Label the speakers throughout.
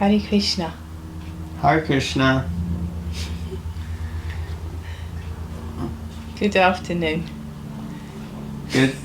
Speaker 1: Hare Krishna.
Speaker 2: Hare Krishna.
Speaker 1: Good afternoon.
Speaker 2: Good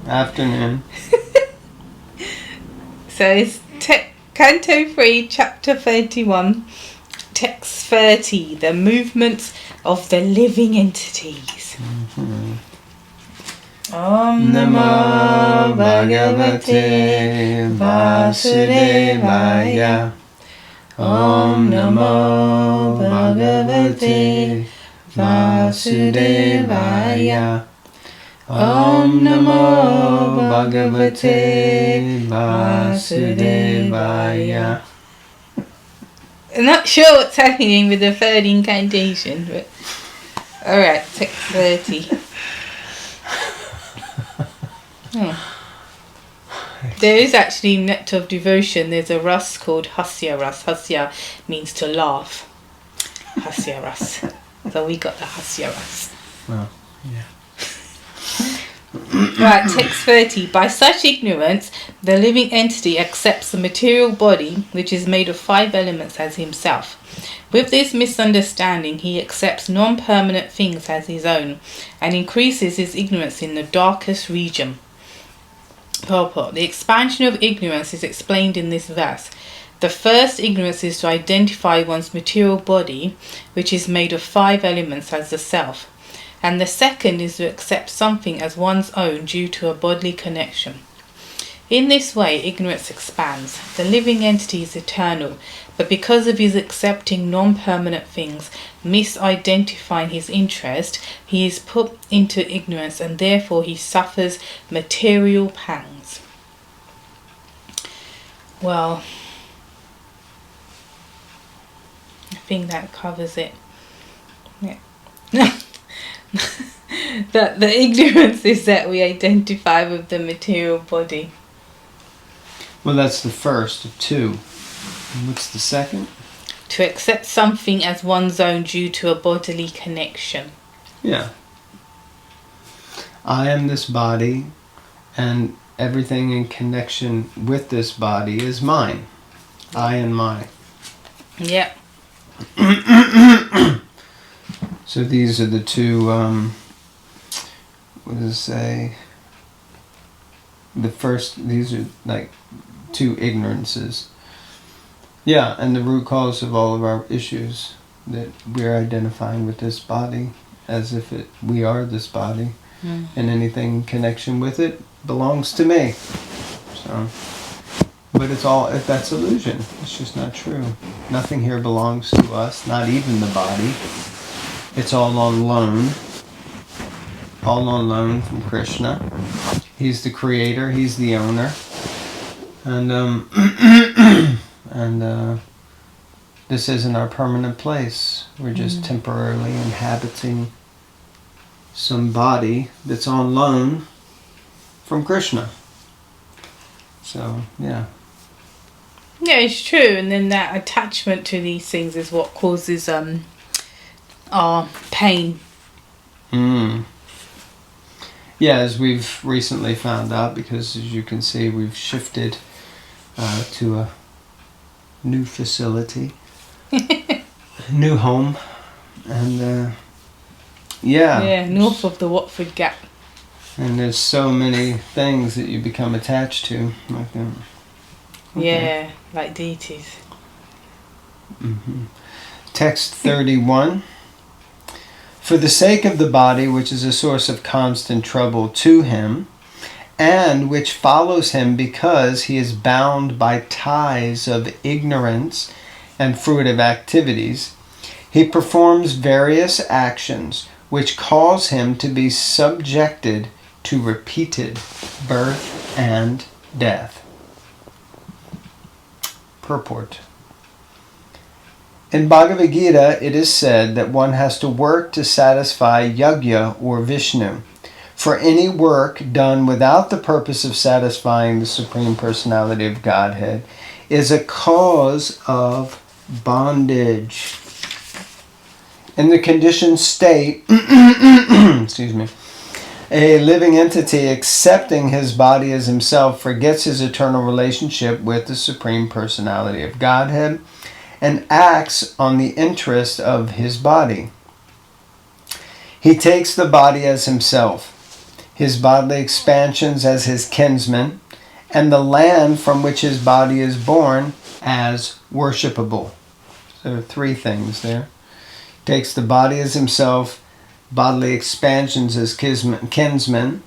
Speaker 2: afternoon.
Speaker 1: So it's Canto 3, Chapter 31, Text 30, the movements of the living entities. Om Namo Bhagavate Vasudevaya. Om Namo Bhagavate Vasudevaya. Om Namo Bhagavate Vasudevaya. I'm not sure what's happening with the third incantation, but alright, text 30. There is actually nectar of devotion. There's a ras called Hasya Ras. Hasya means to laugh. Hasya Ras. So we got the Hasya Ras.
Speaker 2: Well, yeah.
Speaker 1: Right, text 30. By such ignorance, the living entity accepts the material body, which is made of 5 elements, as himself. With this misunderstanding, he accepts non-permanent things as his own, and increases his ignorance in the darkest region. Purport. The expansion of ignorance is explained in this verse. The first ignorance is to identify one's material body, which is made of 5 elements, as the self. And the second is to accept something as one's own due to a bodily connection. In this way, ignorance expands. The living entity is eternal, but because of his accepting non-permanent things, misidentifying his interest, he is put into ignorance, and therefore he suffers material pangs. Well, I think that covers it. Yeah. That the ignorance is that we identify with the material body.
Speaker 2: Well, that's the first of 2. What's the second?
Speaker 1: To accept something as one's own due to a bodily connection.
Speaker 2: Yeah. I am this body, and everything in connection with this body is mine. I and mine.
Speaker 1: Yep.
Speaker 2: So these are the 2, what does it say? The first, these are like 2 ignorances. Yeah, and the root cause of all of our issues, that we're identifying with this body as if we are this body, and anything in connection with it belongs to me. So, but that's illusion. It's just not true. Nothing here belongs to us, not even the body. It's all on loan from Krishna. He's the creator, he's the owner. And this isn't our permanent place. We're just temporarily inhabiting some body that's on loan from Krishna. So, yeah.
Speaker 1: Yeah, it's true. And then that attachment to these things is what causes our pain.
Speaker 2: Yeah, as we've recently found out, because as you can see, we've shifted to a new facility, new home, and
Speaker 1: north of the Watford Gap.
Speaker 2: And there's so many things that you become attached to, like that. Okay.
Speaker 1: Yeah, like deities.
Speaker 2: Text 31. For the sake of the body, which is a source of constant trouble to him, and which follows him because he is bound by ties of ignorance and fruitive activities, he performs various actions which cause him to be subjected to repeated birth and death. Purport. In Bhagavad Gita, it is said that one has to work to satisfy Yajna or Vishnu. For any work done without the purpose of satisfying the Supreme Personality of Godhead is a cause of bondage. In the conditioned state, excuse me, A living entity accepting his body as himself forgets his eternal relationship with the Supreme Personality of Godhead and acts on the interest of his body. He takes the body as himself, his bodily expansions as his kinsman, and the land from which his body is born as worshipable. So there are three things there. Takes the body as himself, bodily expansions as kinsman,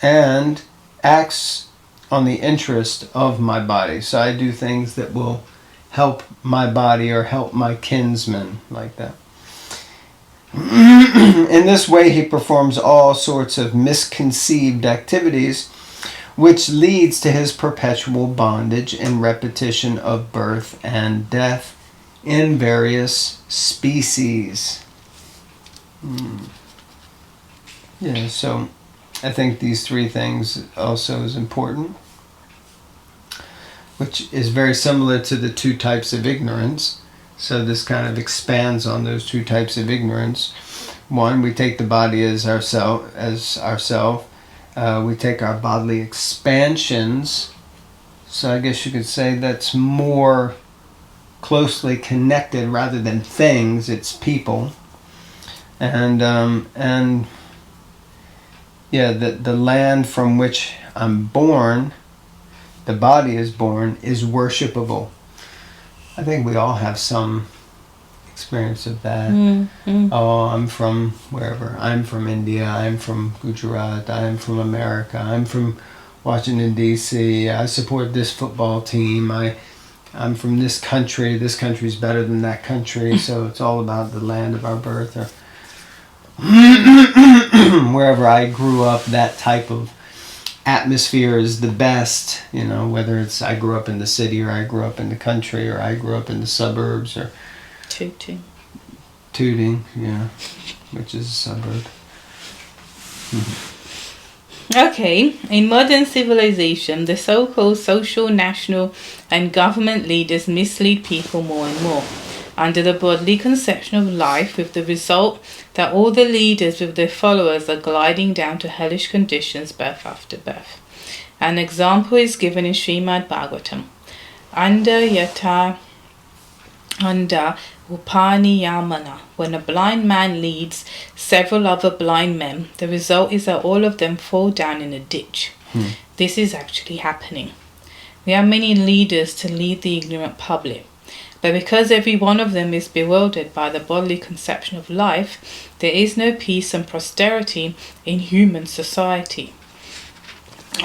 Speaker 2: and acts on the interest of my body. So I do things that will help my body or help my kinsman, like that. In this way, he performs all sorts of misconceived activities, which leads to his perpetual bondage and repetition of birth and death in various species. Yeah, so I think these three things also is important, which is very similar to the two types of ignorance. So this kind of expands on those two types of ignorance. One, we take the body as ourself. We take our bodily expansions. So I guess you could say that's more closely connected rather than things. It's people. And yeah, the land from which I'm born, the body is born, is worshipable. I think we all have some experience of that. Oh, I'm from wherever. I'm from India. I'm from Gujarat. I'm from America. I'm from Washington, D.C. I support this football team. I'm from this country. This country's better than that country. So it's all about the land of our birth. Or wherever I grew up, that type of atmosphere is the best, whether it's I grew up in the city or I grew up in the country or I grew up in the suburbs or Tooting, yeah, which is a suburb.
Speaker 1: Okay, in modern civilization, the so-called social, national and government leaders mislead people more and more under the bodily conception of life, with the result that all the leaders with their followers are gliding down to hellish conditions birth after birth. An example is given in Srimad Bhagavatam. Anda Upani Yamana. When a blind man leads several other blind men, the result is that all of them fall down in a ditch. This is actually happening. There are many leaders to lead the ignorant public, but because every one of them is bewildered by the bodily conception of life, there is no peace and prosperity in human society.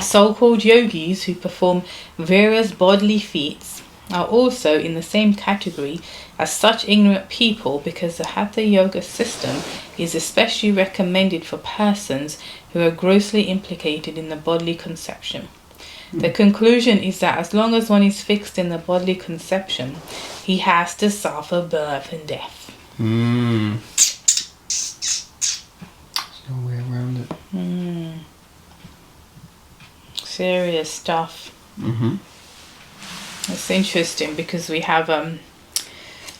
Speaker 1: So-called yogis who perform various bodily feats are also in the same category as such ignorant people, because the Hatha Yoga system is especially recommended for persons who are grossly implicated in the bodily conception. The conclusion is that as long as one is fixed in the bodily conception, he has to suffer birth and death.
Speaker 2: There's no way around it.
Speaker 1: Serious stuff. It's interesting because we have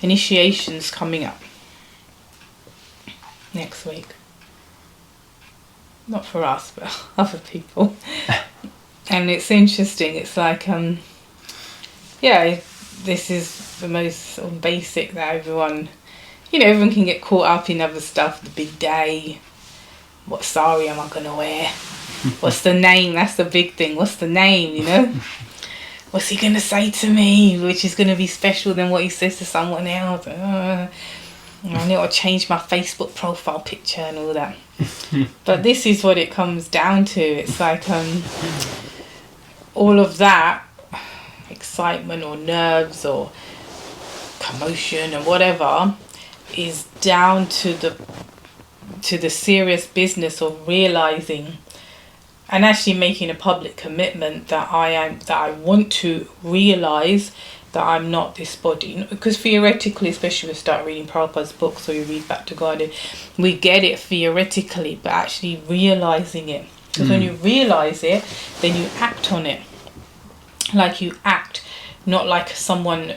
Speaker 1: initiations coming up next week. Not for us, but other people. And it's interesting. It's like, this is the most sort of basic that everyone can get caught up in other stuff. The big day. What sari am I going to wear? What's the name? That's the big thing. What's the name, What's he going to say to me? Which is going to be special than what he says to someone else. I need to change my Facebook profile picture and all that. But this is what it comes down to. It's like all of that excitement or nerves or commotion or whatever is down to the serious business of realizing and actually making a public commitment that I want to realize that I'm not this body. Because theoretically, especially when we start reading Prabhupada's books or you read Back to God, we get it theoretically, but actually realizing it. Because when you realize it, then you act on it. Like you act, not like someone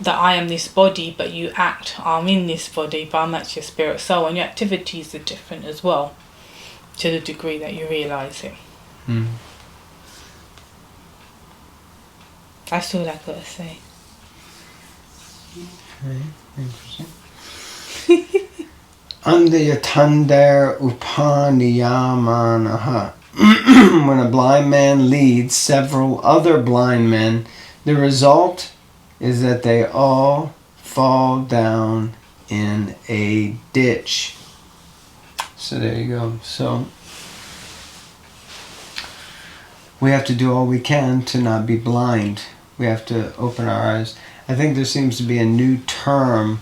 Speaker 1: that I am this body, but you act, I'm in this body, but I'm actually a spirit soul, and your activities are different as well. to the degree that you realise it.
Speaker 2: Mm.
Speaker 1: That's all I've got to say.
Speaker 2: Okay, interesting. Andayatander upaniyamanaha. When a blind man leads several other blind men, the result is that they all fall down in a ditch. So there you go. So we have to do all we can to not be blind. We have to open our eyes. I think there seems to be a new term,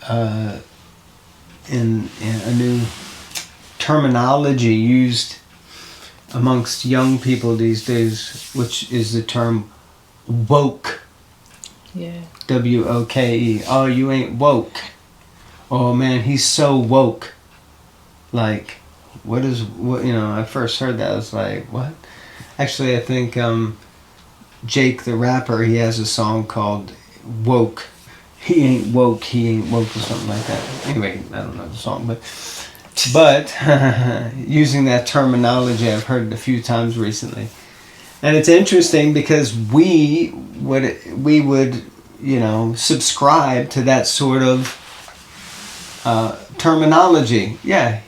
Speaker 2: in a new terminology used amongst young people these days, which is the term woke.
Speaker 1: Yeah.
Speaker 2: W-O-K-E. Oh, you ain't woke. Oh man, he's so woke. Like, what, I first heard that, I was like, what? Actually, I think Jake the rapper, he has a song called Woke. He ain't woke, or something like that. Anyway, I don't know the song, but using that terminology, I've heard it a few times recently. And it's interesting because we would, subscribe to that sort of terminology. Yeah,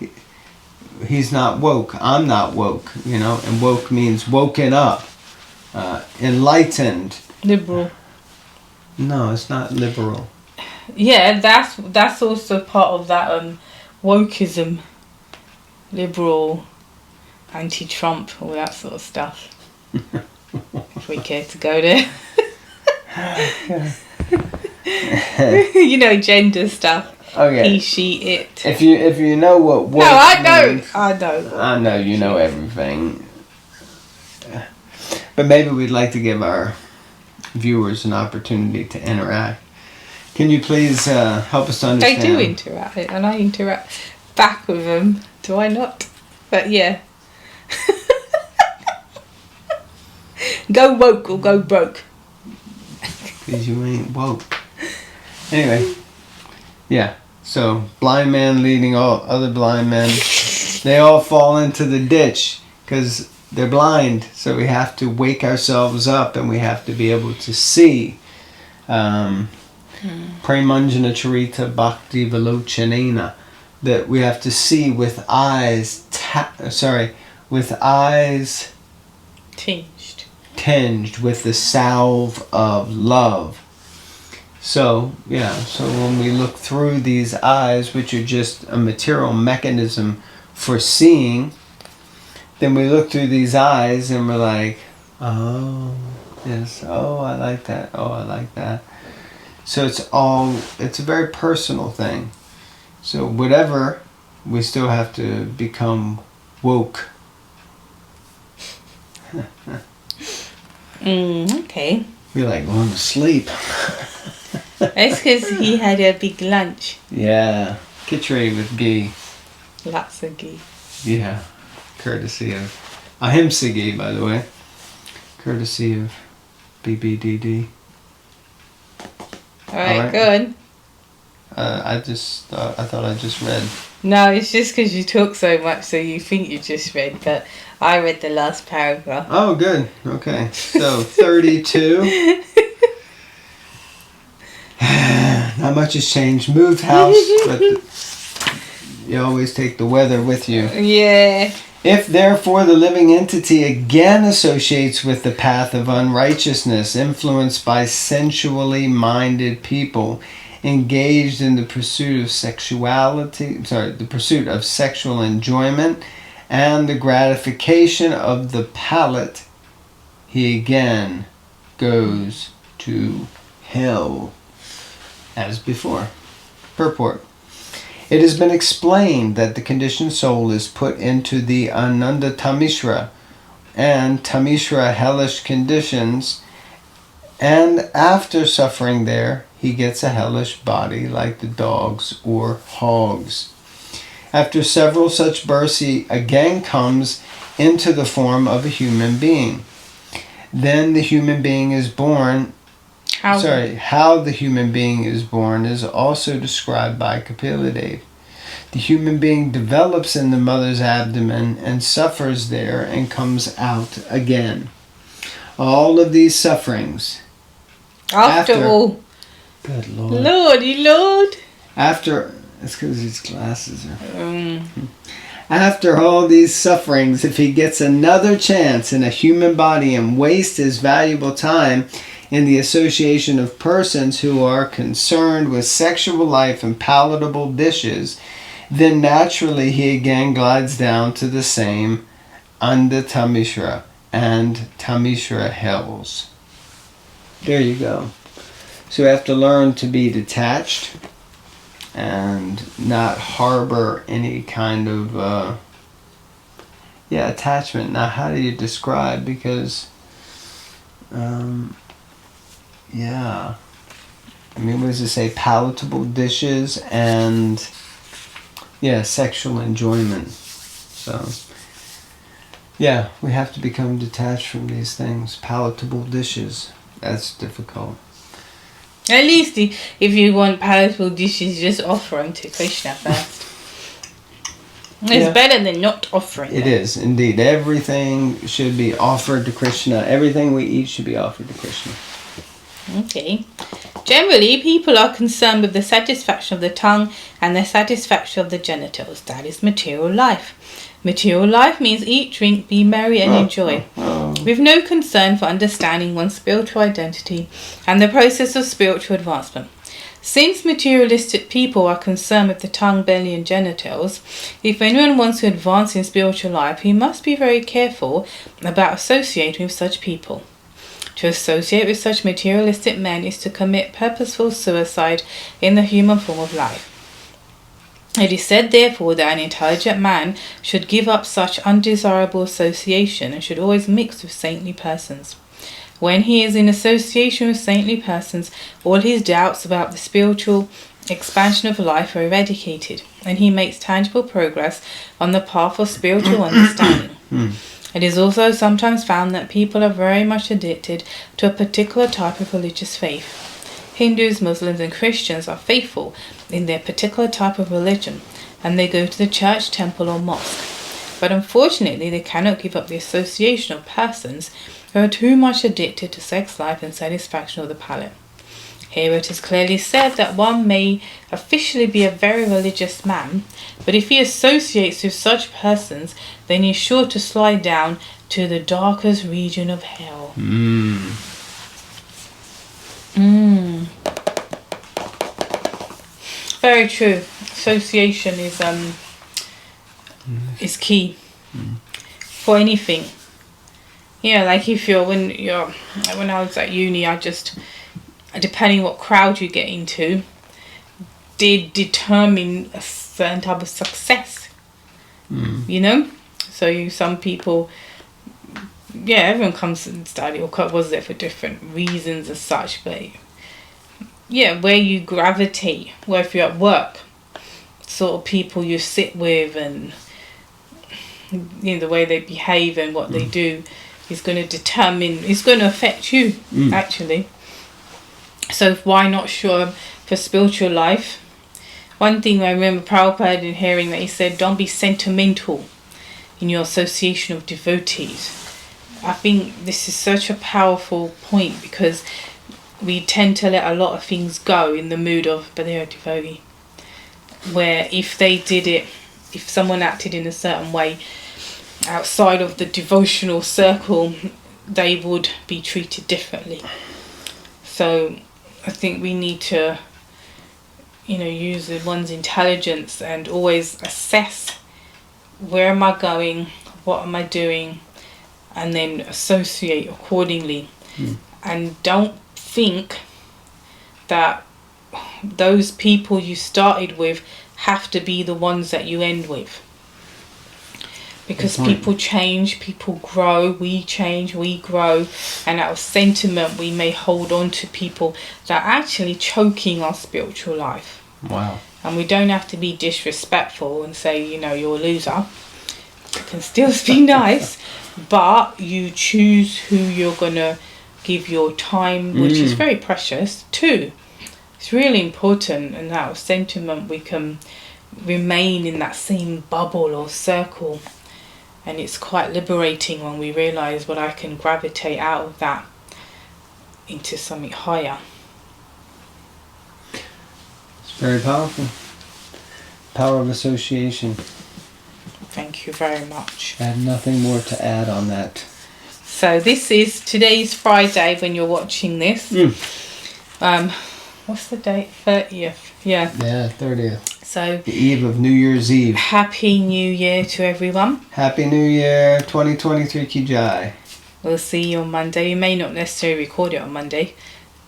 Speaker 2: he's not woke, I'm not woke, and woke means woken up, enlightened.
Speaker 1: Liberal.
Speaker 2: No, it's not liberal.
Speaker 1: Yeah, that's also part of that wokeism, liberal, anti-Trump, all that sort of stuff. If we care to go there. Gender stuff.
Speaker 2: Okay.
Speaker 1: He, she, it.
Speaker 2: If you know what woke
Speaker 1: No, I know.
Speaker 2: means,
Speaker 1: I know.
Speaker 2: I know you know everything. But maybe we'd like to give our viewers an opportunity to interact. Can you please help us to understand?
Speaker 1: They do interact, and I interact back with them. Do I not? But yeah. Go woke or go broke.
Speaker 2: Because you ain't woke. Anyway, yeah. So, blind man leading all other blind men. They all fall into the ditch because they're blind. So we have to wake ourselves up and we have to be able to see. Premanjana Charita Bhakti Velochanena. That we have to see with eyes, with eyes tinged with the salve of love. So when we look through these eyes, which are just a material mechanism for seeing, then we look through these eyes and we're like, oh, yes, oh, I like that, oh, I like that. So it's a very personal thing. So whatever, we still have to become woke.
Speaker 1: Okay.
Speaker 2: We're like going to sleep.
Speaker 1: That's because he had a big lunch.
Speaker 2: Yeah. Khichdi with ghee.
Speaker 1: Lots of ghee.
Speaker 2: Yeah. Courtesy of Ahimsa ghee, by the way. Courtesy of BBDD.
Speaker 1: Alright, good.
Speaker 2: I thought I just read.
Speaker 1: No, it's just because you talk so much, so you think you just read, but I read the last paragraph.
Speaker 2: Oh, good. Okay. So, 32. Not much has changed. Moved house, but you always take the weather with you.
Speaker 1: Yeah.
Speaker 2: If therefore the living entity again associates with the path of unrighteousness, influenced by sensually minded people, engaged in the pursuit of the pursuit of sexual enjoyment and the gratification of the palate, he again goes to hell as before. Purport. It has been explained that the conditioned soul is put into the Ananda Tamishra and Tamishra hellish conditions, and after suffering there, he gets a hellish body like the dogs or hogs. After several such births, he again comes into the form of a human being. Then the human being is born. How the human being is born is also described by Kapila Dev. The human being develops in the mother's abdomen and suffers there and comes out again. All of these sufferings.
Speaker 1: After all.
Speaker 2: Good Lord.
Speaker 1: Lord.
Speaker 2: After, it's because his glasses are... After all these sufferings, if he gets another chance in a human body and wastes his valuable time in the association of persons who are concerned with sexual life and palatable dishes, then naturally he again glides down to the same Andatamishra and Tamishra hells. There you go. So we have to learn to be detached and not harbor any kind of attachment. Now, how do you describe? Because I mean, what does it say? Palatable dishes and sexual enjoyment. So we have to become detached from these things. Palatable dishes, that's difficult.
Speaker 1: At least if you want palatable dishes, just offer them to Krishna first. It's better than not offering them.
Speaker 2: It is, indeed. Everything should be offered to Krishna. Everything we eat should be offered to Krishna.
Speaker 1: Okay. Generally, people are concerned with the satisfaction of the tongue and the satisfaction of the genitals. That is material life. Material life means eat, drink, be merry and enjoy. With no concern for understanding one's spiritual identity and the process of spiritual advancement. Since materialistic people are concerned with the tongue, belly and genitals, if anyone wants to advance in spiritual life, he must be very careful about associating with such people. To associate with such materialistic men is to commit purposeful suicide in the human form of life. It is said, therefore, that an intelligent man should give up such undesirable association and should always mix with saintly persons. When he is in association with saintly persons, all his doubts about the spiritual expansion of life are eradicated, and he makes tangible progress on the path of spiritual understanding. It is also sometimes found that people are very much addicted to a particular type of religious faith. Hindus, Muslims and Christians are faithful in their particular type of religion, and they go to the church, temple or mosque. But unfortunately, they cannot give up the association of persons who are too much addicted to sex life and satisfaction of the palate. Here it is clearly said that one may officially be a very religious man, but if he associates with such persons, then he is sure to slide down to the darkest region of hell. Very true. Association is key for anything. Yeah, like when I was at uni, I just, depending what crowd you get into, did determine a certain type of success. You know? So some people, everyone comes and study or was there for different reasons as such, but where you gravitate, where if you're at work, sort of people you sit with and the way they behave and what they do is going to determine, it's going to affect you actually. So why not show for spiritual life? One thing I remember Prabhupada in hearing that he said, don't be sentimental in your association of devotees. I think this is such a powerful point because we tend to let a lot of things go in the mood of, but they're a devotee. Where if they did it, if someone acted in a certain way outside of the devotional circle, they would be treated differently. So I think we need to, use one's intelligence and always assess, where am I going, what am I doing, and then associate accordingly. And don't think that those people you started with have to be the ones that you end with. Because people change, people grow, we change, we grow, and out of sentiment we may hold on to people that are actually choking our spiritual life.
Speaker 2: Wow.
Speaker 1: And we don't have to be disrespectful and say, you're a loser. It can still be nice, but you choose who you're going to give your time, which is very precious, to. It's really important, and out of sentiment we can remain in that same bubble or circle. And it's quite liberating when we realise what I can gravitate out of that into something higher.
Speaker 2: It's very powerful. Power of association.
Speaker 1: Thank you very much.
Speaker 2: I have nothing more to add on that.
Speaker 1: So today's Friday when you're watching this. What's the date? 30th. Yeah.
Speaker 2: Yeah, 30th.
Speaker 1: So
Speaker 2: the eve of New Year's Eve.
Speaker 1: Happy New Year to everyone.
Speaker 2: Happy New Year 2023 Ki Jai.
Speaker 1: We'll see you on Monday. We may not necessarily record it on Monday.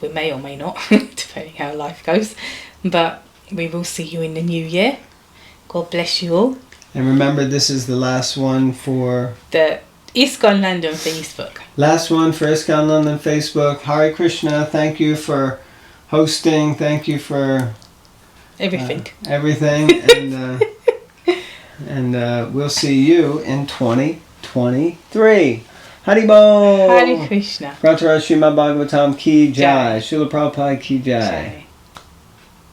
Speaker 1: We may or may not, depending how life goes. But we will see you in the new year. God bless you all.
Speaker 2: And remember, this is the last one for
Speaker 1: the ISKCON London Facebook.
Speaker 2: Last one for ISKCON London Facebook. Hare Krishna, thank you for hosting. Thank you for
Speaker 1: everything.
Speaker 2: And we'll see you in 2023. Haribol.
Speaker 1: Hare Krishna.
Speaker 2: Pratara Srimad Bhagavatam Ki Jai. Srila Prabhupada Ki Jai.